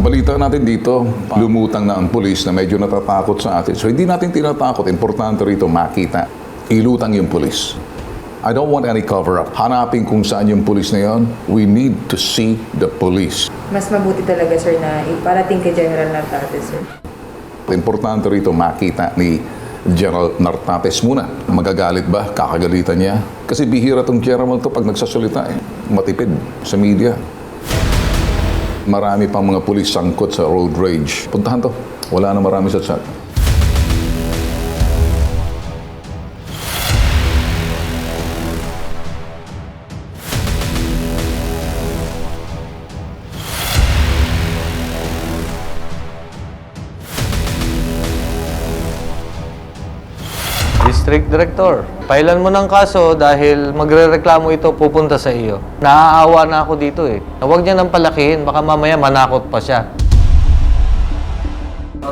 balita natin dito, lumutang na ang pulis na medyo natatakot sa atin. So hindi natin tinatakot. Importante rito makita. Ilutang yung pulis. I don't want any cover-up. Hanapin kung saan yung pulis na yon. We need to see the police. Mas mabuti talaga, sir, na iparating kay General Nartates, sir. Importante rito makita ni General Nartates muna. Magagalit ba? Kakagalitan niya? Kasi bihira tong general to pag nagsasalita. Matipid sa media. Marami pang mga pulis sangkot sa road rage. Puntahan to. Wala na marami sa chat. District Director, pailan mo ng kaso dahil magrereklamo ito pupunta sa iyo. Naaawa na ako dito eh. Huwag niya nang palakihin, baka mamaya manakot pa siya.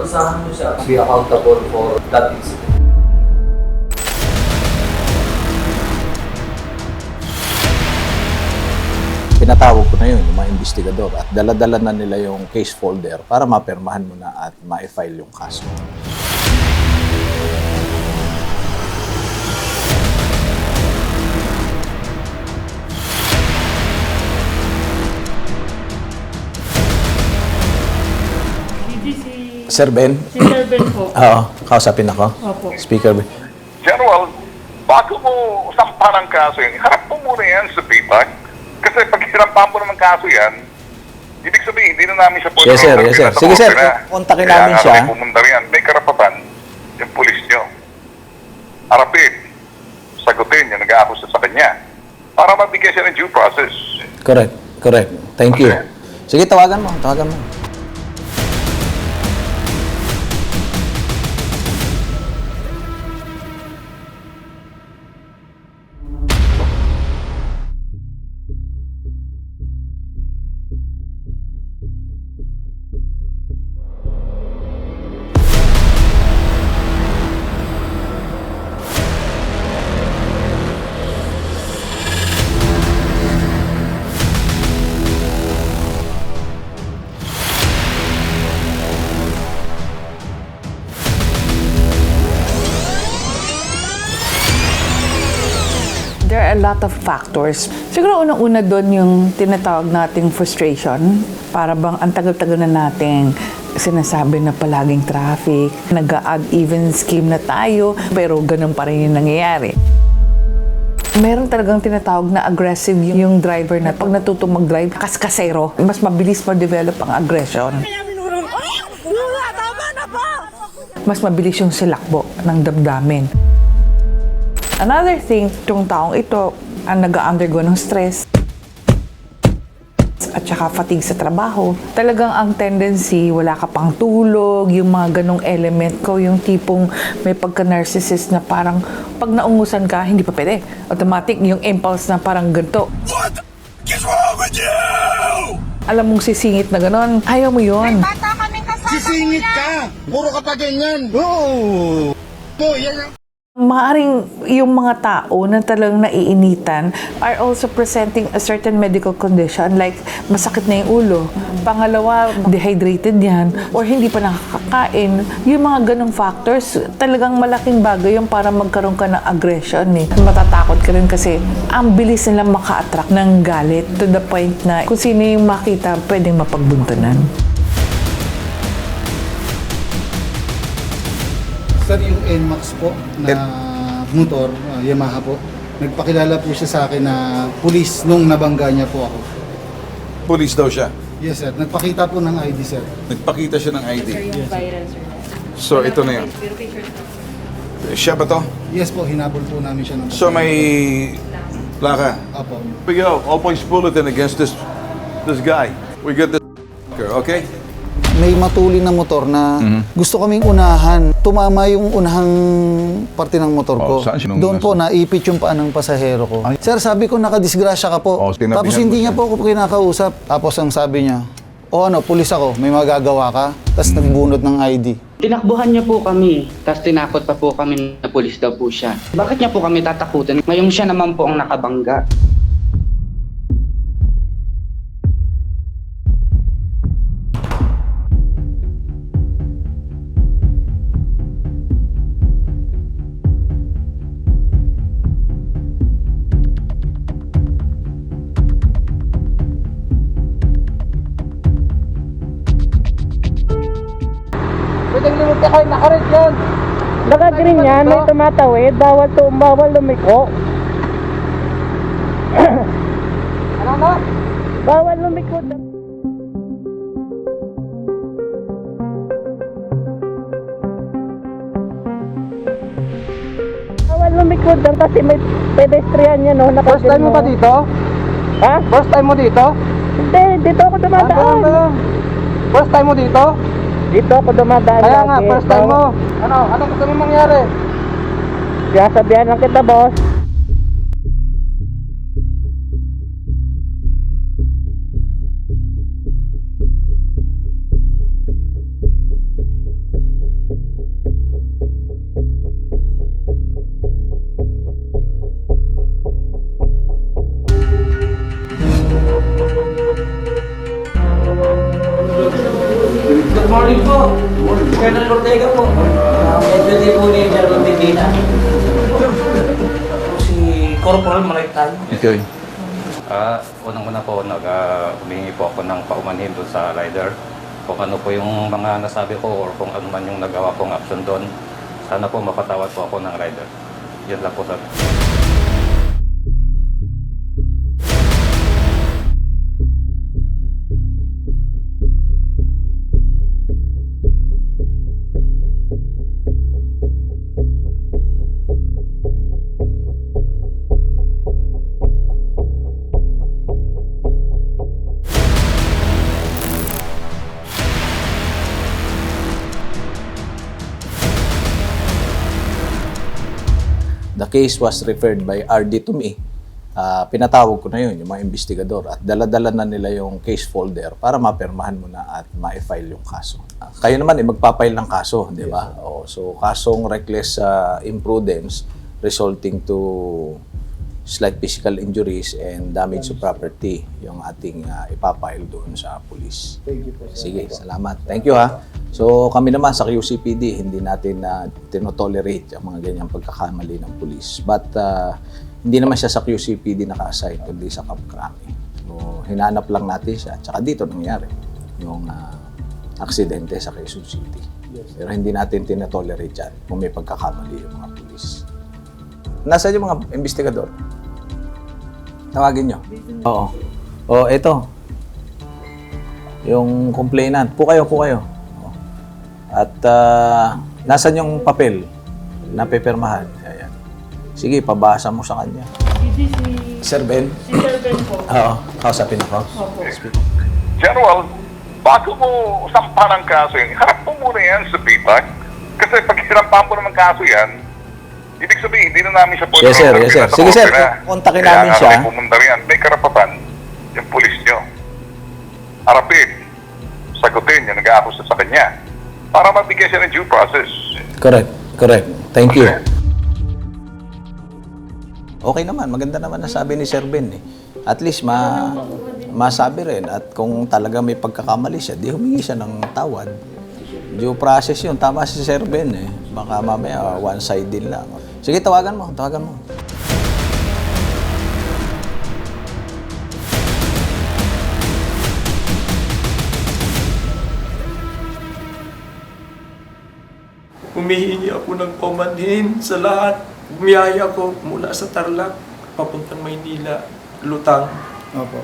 Saan mo siya be accountable for that incident? Pinatawag ko na yun, yung mga investigador, at dala-dala na nila yung case folder para mapirmahan mo na at ma-file yung kaso. Sir Ben? Si Sir Ben po. Oo, kausapin ako. Opo. Speaker Ben. General, bago mo sampahan ang kaso yan, harap mo muna yan sa PPAC. Kasi pag hirapan mo naman kaso yan, ibig sabihin, hindi na namin siya pwede. Yes, sir. Yes, sir. Sige, sir. Kontakin namin siya. Kaya pumunta riyan, may karapatan yung pulis nyo. Harapin, sagutin yung nag-aakusa sa kanya para mabigyan siya ng due process. Correct. Correct. Thank you. Okay. Sige, tawagan mo. Tawagan mo. There are a lot of factors. Siguro unang-una doon yung tinatawag nating frustration. Para bang ang tagal-tagal na nating sinasabi na palaging traffic, nag-a-even scheme na tayo, pero ganun pa rin yung nangyayari. Meron talagang tinatawag na aggressive yung driver na pag natutong mag-drive, kaskasero, mas mabilis ma-develop ang aggression. Mas mabilis yung silakbo ng damdamin. Another thing, itong taong ito ang nag-undergo ng stress at saka fatigue sa trabaho. Talagang ang tendency, wala ka pang tulog, yung mga ganong element ko, yung tipong may pagka-narcissist na parang pag naungusan ka, hindi pa pwede. Automatic, yung impulse na parang ganito. What is wrong with you? Alam mong sisingit na ganon, ayaw mo yun. Bata kaming kasama. Sisingit ka! Puro ka pa ganyan! Oo! Po, yan ang... Maaring yung mga tao na talagang naiinitan are also presenting a certain medical condition like masakit na yung ulo. Pangalawa, dehydrated yan or hindi pa nakakakain. Yung mga ganong factors, talagang malaking bagay yung para magkaroon ka ng aggression. Matatakot ka rin kasi ang bilis nilang maka-attract ng galit to the point na kung sino yung makita, pwedeng mapagbuntunan. Sir, yung NMAX po na motor, Yamaha po, nagpakilala po siya sa akin na pulis nung nabangga niya po ako. Pulis daw siya. Yes, sir. Nagpakita po ng ID, sir. Nagpakita siya ng ID. Yung viral, sir. So, ito na yun. Siya ba to? Yes po, hinabol po namin siya ng... So, may plaka. Apo. We go. All-points bulletin against this guy. We got this okay? May matuli na motor na gusto kaming unahan. Tumama yung unahang parte ng motor ko. Oh, saan? Sinong Doon po, nasa- naipit yung paa ng pasahero ko. Sir, sabi ko, nakadisgrasya ka po. Oh, sinabihan Tapos mo hindi niya siya. po ako kinakausap. Tapos ang sabi niya, pulis ako, may magagawa ka. Tapos nagbunot ng ID. Tinakbuhan niya po kami, tapos tinakot pa po kami na pulis daw po siya. Bakit niya po kami tatakutin? Ngayong siya naman po ang nakabangga. pwedeng lumipit kayo, nakarit yan. Naka-green yan, may tumatawid, bawal lumiko. Ano na? Bawal lumiko. Bawal lumikod lang kasi may pedestrian yan, no? First time mo ba dito? Ha? First time mo dito? Hindi, dito ako dumadaan. First time mo dito? Dito ako dumadaan Kaya nga, lagi. first time mo. Ano gusto mo mangyari? Kaya sabihan lang kita, boss. Good morning po. Colonel Ortega po. Medyo di po ni Gerald Medina. Si Corporal Maritime. Okay. Unang-una po, humingi po ako ng paumanhin doon sa rider. Kung ano po yung mga nasabi ko or kung ano man yung nagawa kong action doon, sana po mapatawad po ako ng rider. Yan lang po, sir. The case was referred by RD to me. Pinatawag ko na yun, yung mga investigador, at dala-dala na nila yung case folder para mapirmahan mo na at ma-file yung kaso. Kayo naman, magpapile ng kaso, di ba? So, kasong reckless imprudence resulting to slight physical injuries and damage to property yung ating ipapile doon sa police. Sige, salamat. Thank you, ha. So, kami naman sa QCPD, hindi natin tinotolerate ang mga ganyang pagkakamali ng police. But, hindi naman siya sa QCPD naka-assign, kundi sa Camp Crame. So, hinanap lang natin siya. Tsaka dito nangyari yung aksidente sa Quezon City. Pero hindi natin tinotolerate yan kung may pagkakamali yung mga police. Nasaan yung mga investigador? Tawagin nyo. Oo. Ito. Yung complainant. Po kayo. At nasaan yung papel na pepirmahan? Ayan. Sige, pabasa mo sa kanya. Sir Ben? Si Sir Ben po. Oo, kausapin ako. General, bago mo sampahan ang kaso yun, harap mo muna yan sa PIPAC. Kasi pag hirampahan mo naman kaso yan, ibig sabihin, hindi na namin siya pwede. Yes, sir. Sige, sir. Kontakin namin siya. Kaya pumunta riyan, may karapatan yung pulis nyo. Harapin, sagutin yung nag-aakusa sa kanya para mabigyan siya ng due process. Correct. Thank you. Okay naman, maganda naman na sabi ni Sir Ben. At least masabi rin at kung talaga may pagkakamali siya, di humingi siya ng tawad. Due process yun. Tama si Sir Ben. Baka mamaya one-sided lang. Sige, tawagan mo. Humihingi ako ng paumanhin sa lahat. Bumiyaya ako mula sa Tarlac, papuntang Maynila, Lutang. Opo.